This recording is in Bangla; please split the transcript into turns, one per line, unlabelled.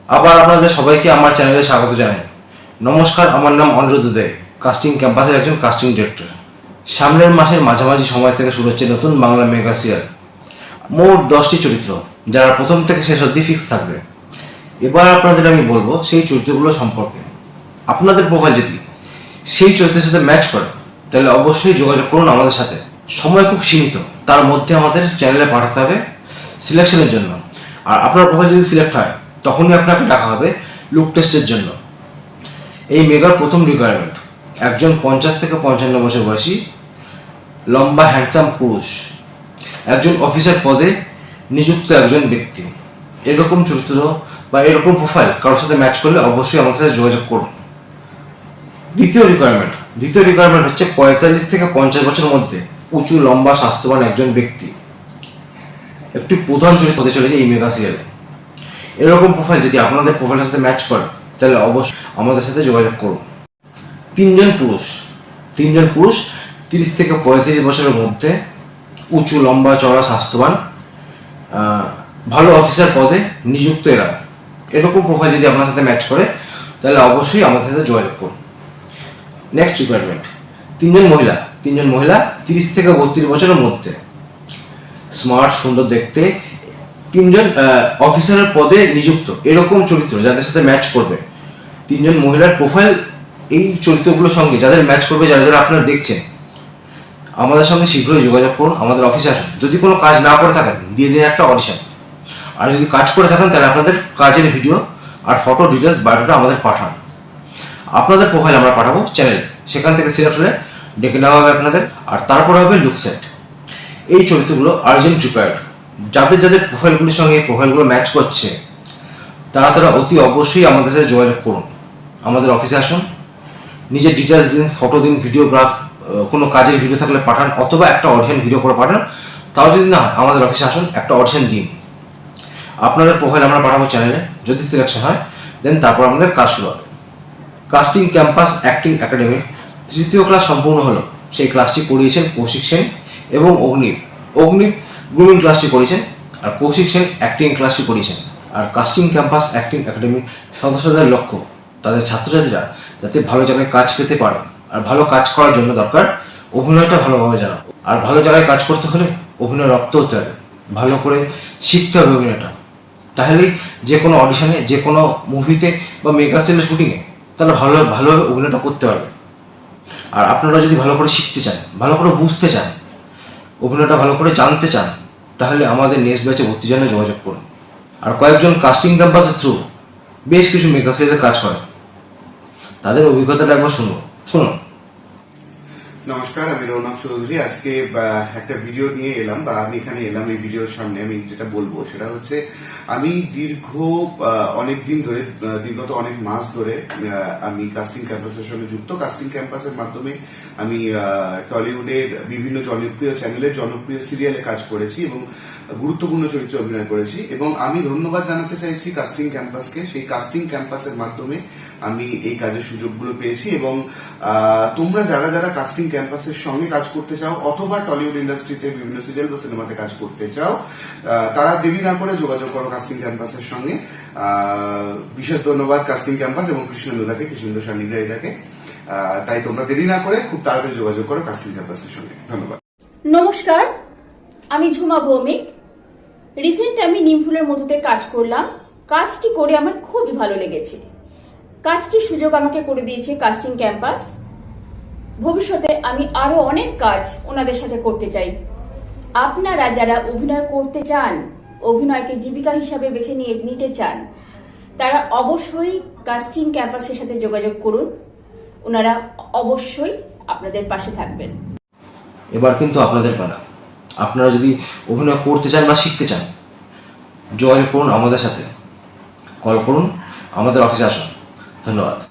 আবার আপনাদের সবাইকে আমার চ্যানেলে স্বাগত জানাই। নমস্কার, আমার নাম অনিরুদ্ধ দে, কাস্টিং ক্যাম্পাসের একজন কাস্টিং ডিরেক্টর। সামনের মাসের মাঝামাঝি সময় থেকে শুরু হচ্ছে নতুন বাংলা মেগা সিরিয়াল। মোট 10টি চরিত্র, যারা প্রথম থেকে শেষ অবধি ফিক্স থাকবে। এবার আপনাদের আমি বলবো সেই চরিত্রগুলো সম্পর্কে। আপনাদের প্রোফাইল যদি সেই চরিত্রের সাথে ম্যাচ করে তাহলে অবশ্যই যোগাযোগ করুন আমাদের সাথে। সময় খুব সীমিত, তার মধ্যে আমাদের চ্যানেলে পাঠাতে হবে সিলেকশনের জন্য। আর আপনার প্রোফাইল যদি সিলেক্ট হয় তখনই আপনাকে ডাকা হবে লুক টেস্টের জন্য। এই মেগার প্রথম রিকোয়ারমেন্ট একজন 50 থেকে 55 বছর বয়সী লম্বা হ্যান্ডসাম পুরুষ, একজন অফিসার পদে নিযুক্ত একজন ব্যক্তি। এরকম চরিত্র বা এরকম প্রোফাইল কারোর সাথে ম্যাচ করলে অবশ্যই আমাদের সাথে যোগাযোগ করুন। দ্বিতীয় রিকোয়ারমেন্ট হচ্ছে 45 থেকে 50 বছরের মধ্যে উঁচু লম্বা স্বাস্থ্যবান একজন ব্যক্তি। একটি প্রধান চরিত্র হতে চলেছে এই মেগা সিরিয়ালে। এরকম প্রোফাইল যদি আপনাদের প্রোফাইলের সাথে ম্যাচ করে তাহলে অবশ্যই আমাদের সাথে যোগাযোগ করুন। তিনজন পুরুষ 30 থেকে 35 বছরের মধ্যে উঁচু লম্বা চড়া স্বাস্থ্যবান, ভালো অফিসার পদে নিযুক্ত এরা। এরকম প্রোফাইল যদি আপনার সাথে ম্যাচ করে তাহলে অবশ্যই আমাদের সাথে যোগাযোগ করুন। নেক্সট রিকোয়ারমেন্ট তিনজন মহিলা 30 থেকে 32 বছরের মধ্যে, স্মার্ট, সুন্দর দেখতে, তিনজন অফিসারের পদে নিযুক্ত। এরকম চরিত্র যাদের সাথে ম্যাচ করবে, তিনজন মহিলার প্রোফাইল এই চরিত্রগুলোর সঙ্গে যাদের ম্যাচ করবে, যারা যারা আপনারা দেখছেন, আমাদের সঙ্গে শীঘ্রই যোগাযোগ করুন, আমাদের অফিসে আসুন। যদি কোনো কাজ না করে থাকেন দিয়ে দিন একটা অডিশন, আর যদি কাজ করে থাকেন তাহলে আপনাদের কাজের ভিডিও আর ফটো ডিটেলস বায়োডাটা আমাদের পাঠান। আপনাদের প্রোফাইল আমরা পাঠাবো চ্যানেলে, সেখান থেকে সিলেক্ট হলে ডেকে নেওয়া হবে আপনাদের, আর তারপরে হবে লুক সেট। এই চরিত্রগুলো আর্জেন্ট রিকোয়ার্ড। যাদের প্রোফাইলগুলির সঙ্গে এই প্রোফাইলগুলো ম্যাচ করছে তারা অতি অবশ্যই আমাদের সাথে যোগাযোগ করুন। আমাদের অফিসে আসুন, নিজের ডিটেলস দিন, ফটো দিন, ভিডিওগ্রাফ, কোনো কাজের ভিডিও থাকলে পাঠান, অথবা একটা অডিশন ভিডিও করে পাঠান। তাও যদি না হয় আমাদের অফিসে আসুন, একটা অডিশন দিন। আপনাদের প্রোফাইল আমরা পাঠাবো চ্যানেলে, যদি সিলেকশন হয় দেন তারপর আমাদের কাজ শুরু হবে। কাস্টিং ক্যাম্পাস অ্যাক্টিং একাডেমির 3য় ক্লাস সম্পূর্ণ হলো। সেই ক্লাসটি করিয়েছেন কৌশিক সেন এবং অগ্নিব গ্রুমিং ক্লাসটি করেছেন, আর কৌশিক সেন অ্যাক্টিং ক্লাসটি করিয়েছেন। আর কাস্টিং ক্যাম্পাস অ্যাক্টিং একাডেমির সদস্যদের লক্ষ্য তাদের ছাত্রছাত্রীরা যাতে ভালো জায়গায় কাজ পেতে পারে। আর ভালো কাজ করার জন্য দরকার অভিনয়টা ভালোভাবে জানা। আর ভালো জায়গায় কাজ করতে হলে অভিনয় রপ্ত হতে হবে, ভালো করে শিখতে হবে অভিনয়টা। তাহলেই যে কোনো অডিশনে, যে কোনো মুভিতে বা মেগা সিরিয়ালের শুটিংয়ে তাহলে ভালোভাবে অভিনয়টা করতে পারবে। আর আপনারা যদি ভালো করে শিখতে চান, ভালো করে বুঝতে চান, অভিনয়টা ভালো করে জানতে চান, তাহলে আমাদের নেক্সট ব্যাচে ভর্তির জন্য যোগাযোগ করুন। আর কয়েকজন কাস্টিং ক্যাম্পাসের থ্রু বেশ কিছু মেগা সিরিয়ালে কাজ করে, তাদের অভিজ্ঞতাটা একবার শুনুন।
নমস্কার, আমি রৌনক চৌধুরী। আজকে একটা ভিডিও নিয়ে এলাম, বা আমি এখানে এলাম এই ভিডিওর সামনে। আমি যেটা বলবো সেটা হচ্ছে, আমি বিগত অনেক মাস ধরে আমি কাস্টিং ক্যাম্পাসের সঙ্গে যুক্ত। কাস্টিং ক্যাম্পাসের মাধ্যমে আমি টলিউডের বিভিন্ন জনপ্রিয় চ্যানেলে জনপ্রিয় সিরিয়ালে কাজ করেছি এবং গুরুত্বপূর্ণ চরিত্রে অভিনয় করেছি। এবং আমি ধন্যবাদ জানাতে চাইছি কাস্টিং ক্যাম্পাসকে। সেই কাস্টিং ক্যাম্পাসের মাধ্যমে আমি এই কাজের সুযোগগুলো পেয়েছি। এবং তোমরা যারা কাস্টিং ক্যাম্পাসের সঙ্গে কাজ করতে চাও, অথবা টলিউড ইন্ডাস্ট্রিতে বিভিন্ন সিরিয়াল বা সিনেমাতে কাজ করতে চাও, তারা দেরি না করে যোগাযোগ করো কাস্টিং ক্যাম্পাসের সঙ্গে। বিশেষ ধন্যবাদ কাস্টিং ক্যাম্পাস এবং কৃষ্ণেন্দু সান্নিগ্রাহীদাকে। তাই তোমরা দেরি না করে খুব তাড়াতাড়ি যোগাযোগ করো কাস্টিং ক্যাম্পাসের সঙ্গে। ধন্যবাদ।
নমস্কার, আমি ঝুমা ভৌমিক। রিসেন্ট আমি নিমফুলের মধ্যে কাজ করলাম। কাজটি করে আমার খুবই ভালো লেগেছে। কাজটির সুযোগ আমাকে করে দিয়েছে কাস্টিং ক্যাম্পাস। ভবিষ্যতে আমি আরো অনেক কাজ ওনাদের সাথে করতে চাই। আপনারা যারা অভিনয় করতে চান, অভিনয়কে জীবিকা হিসাবে বেছে নিতে চান, তারা অবশ্যই কাস্টিং ক্যাম্পাসের সাথে যোগাযোগ করুন। ওনারা অবশ্যই আপনাদের পাশে থাকবেন।
এবার কিন্তু আপনাদের পালা। আপনারা যদি অভিনয় করতে চান বা শিখতে চান, যোগাযোগ করুন আমাদের সাথে, কল করুন, আমাদের অফিসে আসুন। ধন্যবাদ।